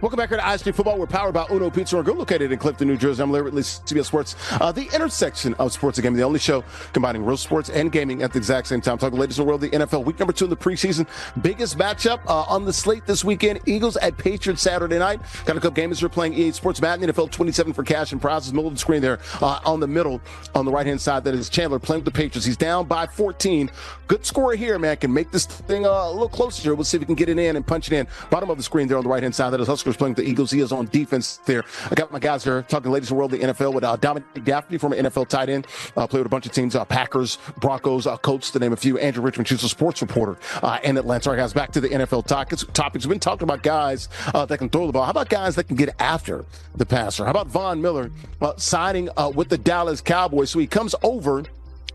Welcome back here to ISG Football. We're powered by Uno Pizza and Grill, located in Clifton, New Jersey. I'm Larry Ridley, CBS Sports, the intersection of sports and gaming, the only show combining real sports and gaming at the exact same time. Talking latest in the world of the NFL. Week number 2 in the preseason. Biggest matchup on the slate this weekend. Eagles at Patriots Saturday night. Got a couple gamers who are playing EA Sports Madden, NFL 27 for cash and prizes. Middle of the screen there on the middle, on the right-hand side. That is Chandler playing with the Patriots. He's down by 14. Good score here, man. Can make this thing a little closer here. We'll see if we can get it in and punch it in. Bottom of the screen there on the right-hand side. That is Huskers playing with the Eagles. He is on defense there. I got my guys there talking latest in the world of the NFL with Dominic Gaffney, former NFL tight end. Played with a bunch of teams, Packers, Broncos, Colts, to name a few. Andrew Richmond, who's a sports reporter in Atlanta. All right, guys, back to the NFL topics. We've been talking about guys that can throw the ball. How about guys that can get after the passer? How about Von Miller signing with the Dallas Cowboys? So he comes over.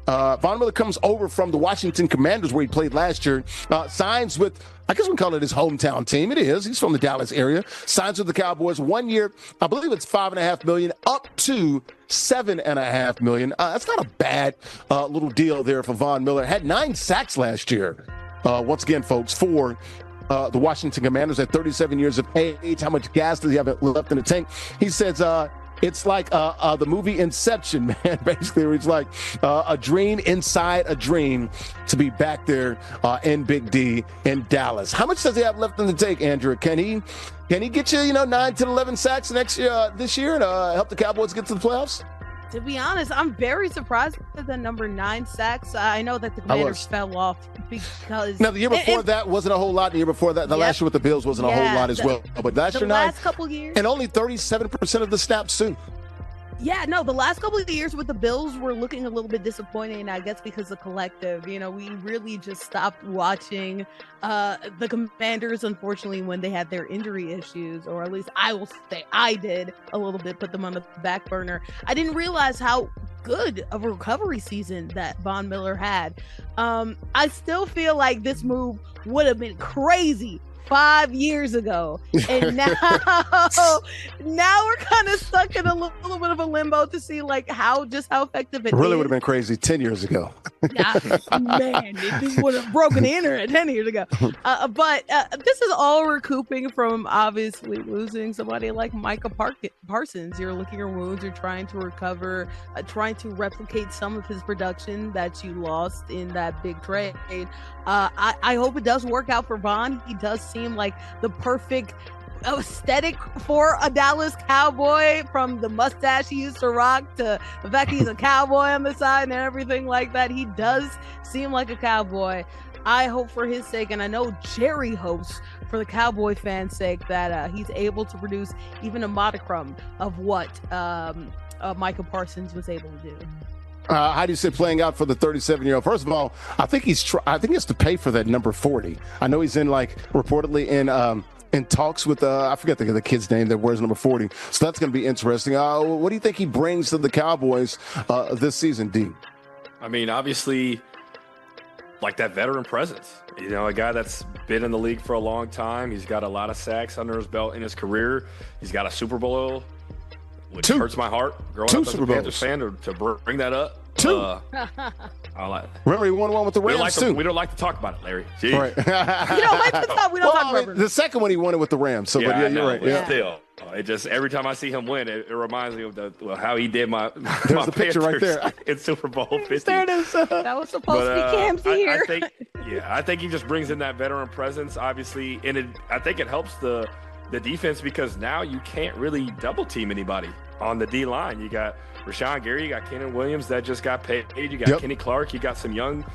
Von Miller comes over from the Washington Commanders, where he played last year, signs with, I guess we can call it his hometown team. It is. He's from the Dallas area. Signs with the Cowboys 1 year. I believe it's $5.5 million up to $7.5 million. That's not a bad little deal there for Von Miller. Had 9 sacks last year. Once again, folks, for the Washington Commanders at 37 years of age. How much gas does he have left in the tank? He says, It's like the movie Inception, man, basically, where it's like a dream inside a dream to be back there in Big D in Dallas. How much does he have left in the tank, Andrew? Can he get you, 9 to 11 sacks this year and help the Cowboys get to the playoffs? To be honest, I'm very surprised at the number 9 sacks. I know that the Commanders fell off because... Now, the year before that wasn't a whole lot. The year before that, the last year with the Bills wasn't a whole lot as well. But last year, the last couple years... And only 37% of the snaps, too. Yeah, no, the last couple of years with the Bills were looking a little bit disappointing, I guess, because the collective, we really just stopped watching the Commanders, unfortunately, when they had their injury issues, or at least I will say I did a little bit, put them on the back burner. I didn't realize how good of a recovery season that Von Miller had. I still feel like this move would have been crazy 5 years ago, and now we're kind of stuck in a little bit of a limbo to see like how effective it really is. Would have been crazy 10 years ago. Man, it would have broken the internet 10 years ago. But this is all recouping from obviously losing somebody like Micah Parsons. You're licking your wounds, you're trying to recover, trying to replicate some of his production that you lost in that big trade. I hope it does work out for Von. He does seem like the perfect aesthetic for a Dallas Cowboy, from the mustache he used to rock to the fact he's a cowboy on the side and everything like that. He does seem like a cowboy. I hope for his sake, and I know Jerry hopes for the Cowboy fans' sake, that he's able to produce even a modicum of what Micah Parsons was able to do. How do you see playing out for the 37-year-old? First of all, I think he has to pay for that number 40. I know he's reportedly in talks with I forget the kid's name that wears number 40. So that's going to be interesting. What do you think he brings to the Cowboys this season, D? I mean, obviously, like that veteran presence. A guy that's been in the league for a long time. He's got a lot of sacks under his belt in his career. He's got a Super Bowl, which hurts my heart growing up as a Panthers fan to bring that up. Remember, he won one with the Rams, too. We don't like to talk about it, Larry. Jeez. Right. We don't talk about it. The second one, he won it with the Rams. So, yeah, you're right. Yeah. Still, it just every time I see him win, it reminds me of how he did my There's the picture right there in Super Bowl 50. There it is. That was supposed to be Cam's here. I think he just brings in that veteran presence, obviously, and I think it helps the defense, because now you can't really double team anybody on the D line. You got Rashawn Gary, you got Kenan Williams that just got paid, you got Kenny Clark, you got some young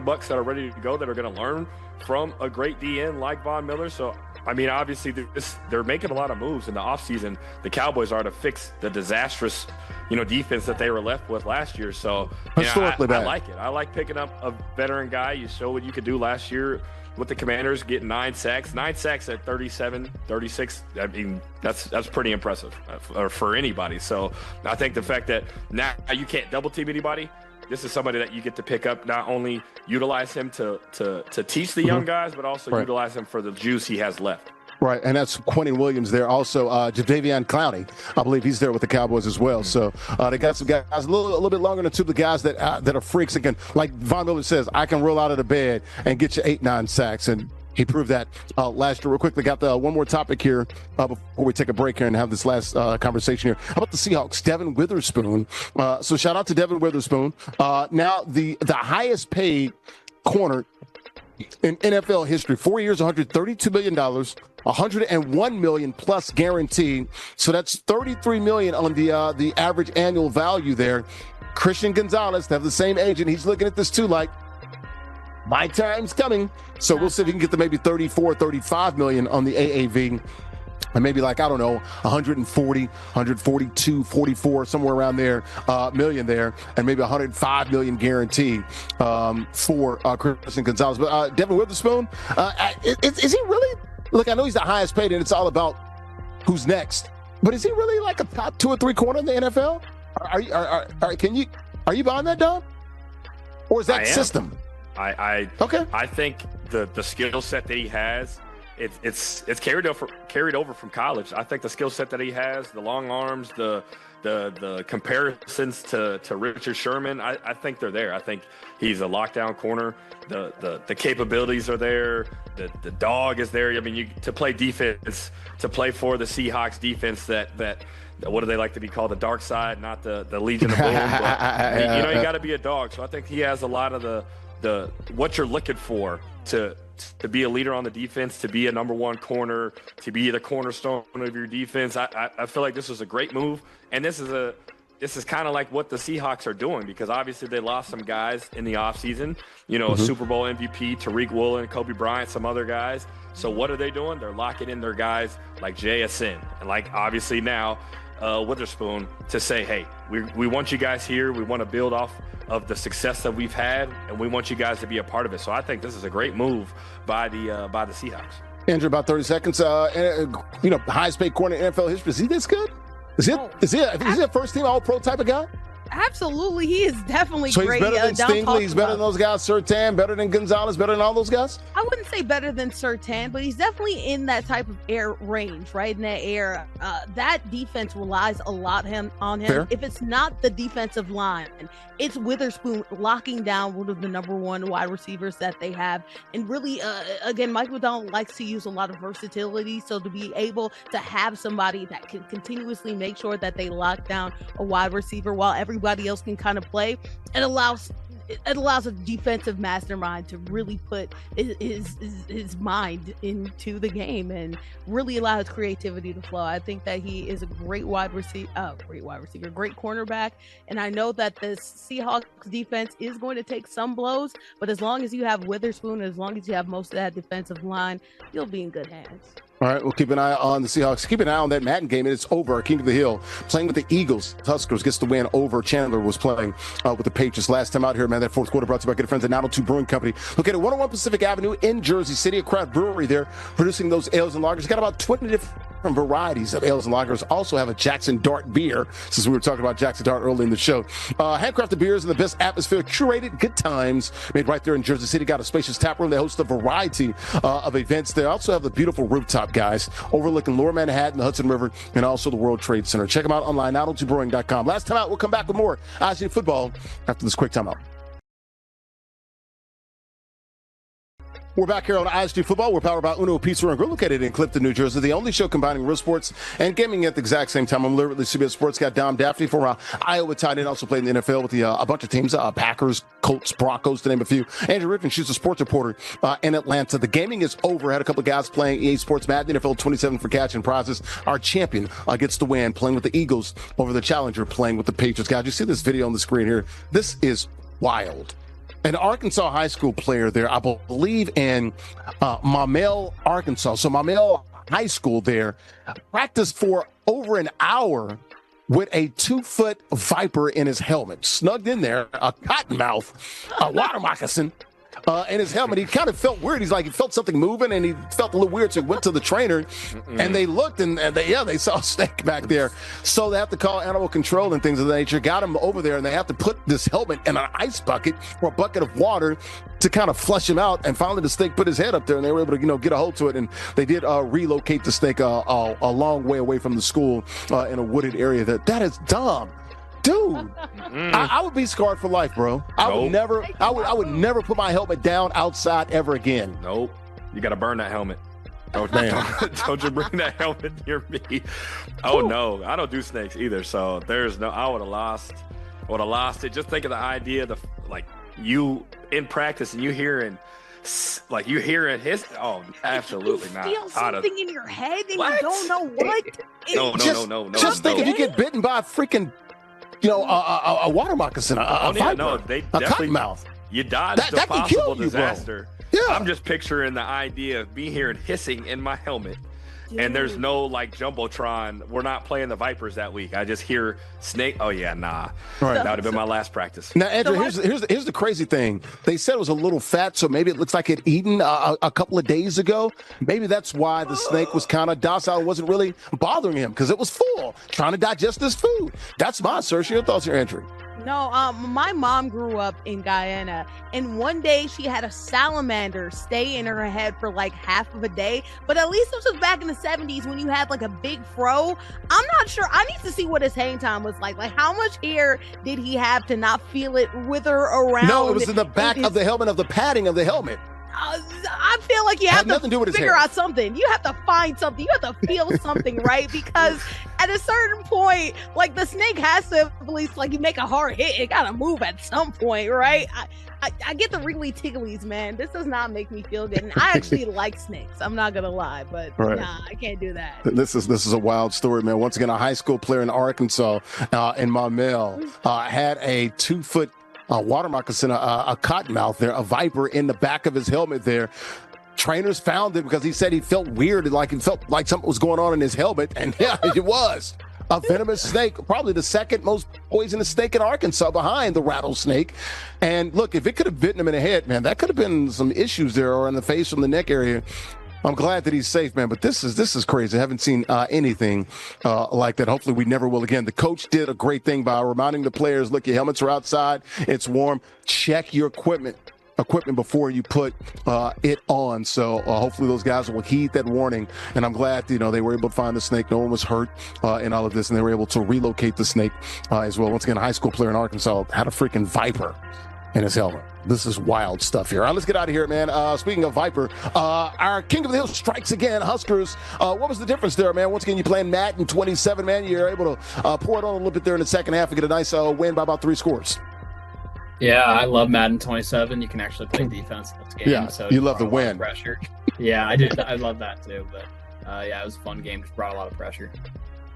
bucks that are ready to go, that are going to learn from a great DN like Von Miller. So, I mean, obviously they're making a lot of moves in the offseason. The Cowboys are to fix the disastrous, defense that they were left with last year. So, I like it. I like picking up a veteran guy. You showed what you could do last year with the Commanders, getting 9 sacks at 37, 36. I mean, that's pretty impressive for anybody. So I think the fact that now you can't double team anybody, this is somebody that you get to pick up, not only utilize him to teach the young guys, but also utilize him for the juice he has left. Right, and that's Quentin Williams there. Also, Jadeveon Clowney, I believe he's there with the Cowboys as well. So they got some guys a little bit longer than two of the guys that are freaks and can, like Von Miller says, I can roll out of the bed and get you 8-9 sacks. And he proved that last year. Real quickly, got one more topic here before we take a break here and have this last conversation here. How about the Seahawks? Devin Witherspoon. So shout out to Devin Witherspoon. Now the highest paid corner in NFL history, 4 years, $132 million, $101 million plus guaranteed. So that's $33 million on the average annual value there. Christian Gonzalez, they have the same agent. He's looking at this too, like, my time's coming. So we'll see if he can get to maybe 34, 35 million on the AAV. And maybe like, I don't know, 140, 142, 44, somewhere around there, million there, and maybe 105 million guaranteed for Christian Gonzalez. But Devin Witherspoon, is he really? Look, I know he's the highest paid, and it's all about who's next. But is he really like a top 2 or 3 corner in the NFL? Are you buying that, Dom? Or is that system? I think the skill set that he has it's carried over from college. I think the skill set that he has, the long arms, the comparisons to Richard Sherman, I think they're there. I think he's a lockdown corner. The capabilities are there. The dog is there. I mean, to play defense, to play for the Seahawks defense that what do they like to be called? The dark side, not the Legion of Boom. But, you got to be a dog. So I think he has a lot of the what you're looking for to be a leader on the defense, to be a number one corner, to be the cornerstone of your defense. I feel like this was a great move, and this is kind of like what the Seahawks are doing, because obviously they lost some guys in the offseason, Super Bowl MVP, Tariq Woolen, Kobe Bryant, some other guys. So what are they doing? They're locking in their guys like JSN and like obviously now Witherspoon to say, hey, we want you guys here. We want to build off of the success that we've had, and we want you guys to be a part of it. So I think this is a great move by the Seahawks. Andrew, about 30 seconds. Highest paid corner in NFL history. Is he this good? Is he a first team All-Pro type of guy? Absolutely, he is definitely so great. So he's better than Stingley, he's better than those guys, Surtain, better than Gonzalez, better than all those guys? I wouldn't say better than Surtain, but he's definitely in that type of air range, right? In that air. That defense relies a lot on him. Fair. If it's not the defensive line, it's Witherspoon locking down one of the number one wide receivers that they have. And really, again, Mike Macdonald likes to use a lot of versatility. So to be able to have somebody that can continuously make sure that they lock down a wide receiver while everybody else can kind of play, it allows a defensive mastermind to really put his mind into the game and really allow his creativity to flow. I think that he is a great great cornerback. And I know that the Seahawks defense is going to take some blows, but as long as you have Witherspoon, as long as you have most of that defensive line, you'll be in good hands. All right, we'll keep an eye on the Seahawks. Keep an eye on that Madden game. It's over. King of the Hill playing with the Eagles. Huskers gets the win over. Chandler was playing with the Patriots last time out here, man. That fourth quarter brought to you by good friends at 902 Brewing Company. Located at 101 Pacific Avenue in Jersey City, a craft brewery there producing those ales and lagers. Got about 20 different varieties of ales and lagers. Also have a Jackson Dart beer, since we were talking about Jackson Dart early in the show. Handcrafted beers in the best atmosphere, curated good times, made right there in Jersey City. Got a spacious tap room. They host a variety of events. They also have the beautiful rooftop, guys, overlooking Lower Manhattan, the Hudson River, and also the World Trade Center. Check them out online, 902brewing.com. Last time out, we'll come back with more ISG football after this quick timeout. We're back here on ISG Football. We're powered by Uno Pizza and Grill, located in Clifton, New Jersey. The only show combining real sports and gaming at the exact same time. I'm literally CBS Sports guy Dom Daphne for Iowa tight end. Also played in the NFL with a bunch of teams, Packers, Colts, Broncos, to name a few. Andrew Riffin, she's a sports reporter in Atlanta. The gaming is over. Had a couple of guys playing EA Sports Madden, NFL 27 for cash and prizes. Our champion gets the win, playing with the Eagles over the challenger, playing with the Patriots. Guys, you see this video on the screen here? This is wild. An Arkansas high school player there, I believe in Maumelle, Arkansas. So Maumelle High School there practiced for over an hour with a 2-foot viper in his helmet, snugged in there, a cottonmouth, a water moccasin. In his helmet. He kind of felt weird. He felt something moving, and he felt a little weird. So he went to the trainer, and they looked, and they saw a snake back there. So they have to call animal control and things of that nature. Got him over there, and they have to put this helmet in an ice bucket or a bucket of water to kind of flush him out. And finally, the snake put his head up there, and they were able to, get a hold to it. And they did relocate the snake a long way away from the school in a wooded area. That is dumb. Dude, I would be scarred for life, bro. I would never put my helmet down outside ever again. Nope. You got to burn that helmet. Don't you bring that helmet near me. Oh, no. I don't do snakes either. So I would have lost it. Just think of the idea of you in practice and you hearing his. Oh, absolutely not. You feel something in your head and you don't know what. No. Just think if you get bitten by a freaking, a water moccasin, a cottonmouth. You dodged that a possible You, disaster. yeah. I'm just picturing the idea of me hearing hissing in my helmet. Dude. And there's no Jumbotron. We're not playing the Vipers that week. I just hear snake. Oh yeah, nah. Right. That would have been my last practice. Now, Andrew, here's the crazy thing. They said it was a little fat, so maybe it looks like it eaten a couple of days ago. Maybe that's why the snake was kind of docile. It wasn't really bothering him because it was full, trying to digest this food. That's my assertion. Your thoughts here, Andrew? No, my mom grew up in Guyana, and one day she had a salamander stay in her head for like half of a day. But at least this was back in the 70s when you had like a big fro. I'm not sure. I need to see what his hang time was like. Like, how much hair did he have to not feel it wither around? No, it was in the back of the helmet, of the padding of the helmet. I feel like you have to figure out something. You have to find something. You have to feel something, right? Because at a certain point, like the snake has to at least like you make a hard hit. It gotta move at some point, right? I get the really ticklies, man. This does not make me feel good. And I actually like snakes. I'm not gonna lie, but nah, I can't do that. This is a wild story, man. Once again, a high school player in Arkansas, in Maumelle, had a 2-foot water moccasin, a cottonmouth there, a viper in the back of his helmet there. Trainers found it because he said he felt weird, like it felt like something was going on in his helmet, and yeah, it was a venomous snake, probably the second most poisonous snake in Arkansas behind the rattlesnake. And look, if it could have bitten him in the head, man, that could have been some issues there, or in the face from the neck area. I'm glad that he's safe, man, but this is crazy. I haven't seen anything like that. Hopefully we never will again. The coach did a great thing by reminding the players, look, your helmets are outside, it's warm, check your equipment before you put it on. So hopefully those guys will heed that warning. And I'm glad, they were able to find the snake. No one was hurt in all of this, and they were able to relocate the snake as well. Once again, a high school player in Arkansas had a freaking viper in his helmet. This is wild stuff here. All right, let's get out of here, man. Speaking of Viper, our King of the Hill strikes again. Huskers, what was the difference there, man? Once again, you playing Madden 27, man. You're able to pour it on a little bit there in the second half and get a nice win by about 3 scores. Yeah, I love Madden 27. You can actually play defense in this game. Yeah, so you love the win. Pressure. Yeah, I did. I love that too. But yeah, it was a fun game. Just brought a lot of pressure.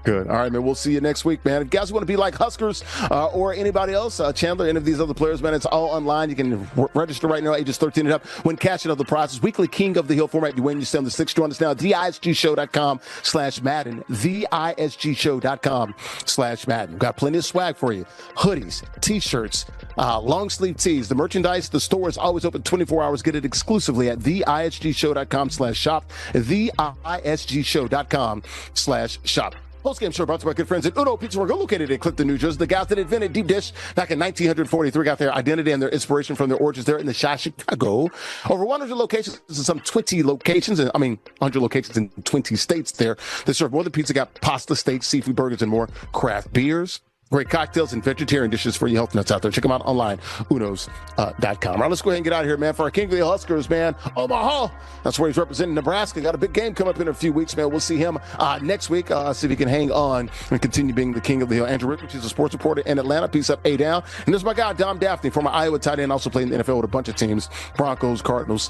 Good. All right, man. We'll see you next week, man. If you guys want to be like Huskers or anybody else, Chandler, any of these other players, man, it's all online. You can register right now, ages 13 and up. When cashing out the prizes, weekly King of the Hill format. You win, you stay on the 6th. Join us now at theisgshow.com/Madden. theisgshow.com/Madden. We've got plenty of swag for you. Hoodies, T-shirts, long sleeve tees. The merchandise, the store is always open 24 hours. Get it exclusively at theisgshow.com/shop. theisgshow.com/shop. Post-game show brought to you by good friends at Uno Pizza World, located in Clifton, New Jersey. The guys that invented deep dish back in 1943 got their identity and their inspiration from their origins there in the Chi Chicago. Over 100 locations in some 20 locations, 100 locations in 20 states there. They serve more than pizza, got pasta, steaks, seafood burgers, and more. Craft beers, great cocktails, and vegetarian dishes for you health nuts out there. Check them out online, unos.com. All right, let's go ahead and get out of here, man. For our King of the Huskers, man, Omaha. That's where he's representing Nebraska. Got a big game coming up in a few weeks, man. We'll see him next week. See if he can hang on and continue being the King of the Hill. Andrew Rickert, he's a sports reporter in Atlanta. Peace up, A down. And there's my guy, Dom Daphne, former Iowa tight end, also played in the NFL with a bunch of teams, Broncos, Cardinals,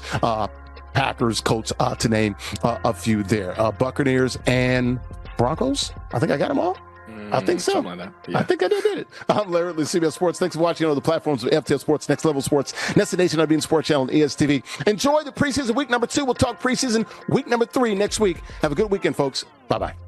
Packers, Colts, to name a few there. Buccaneers and Broncos. I think I got them all. I think so. Like that. Yeah. I think I did it. I'm Larry with CBS Sports. Thanks for watching on the platforms of FTL Sports, Next Level Sports, Nested Nation, IBN Sports Channel, and ESTV. Enjoy the preseason week number 2. We'll talk preseason week number 3 next week. Have a good weekend, folks. Bye-bye.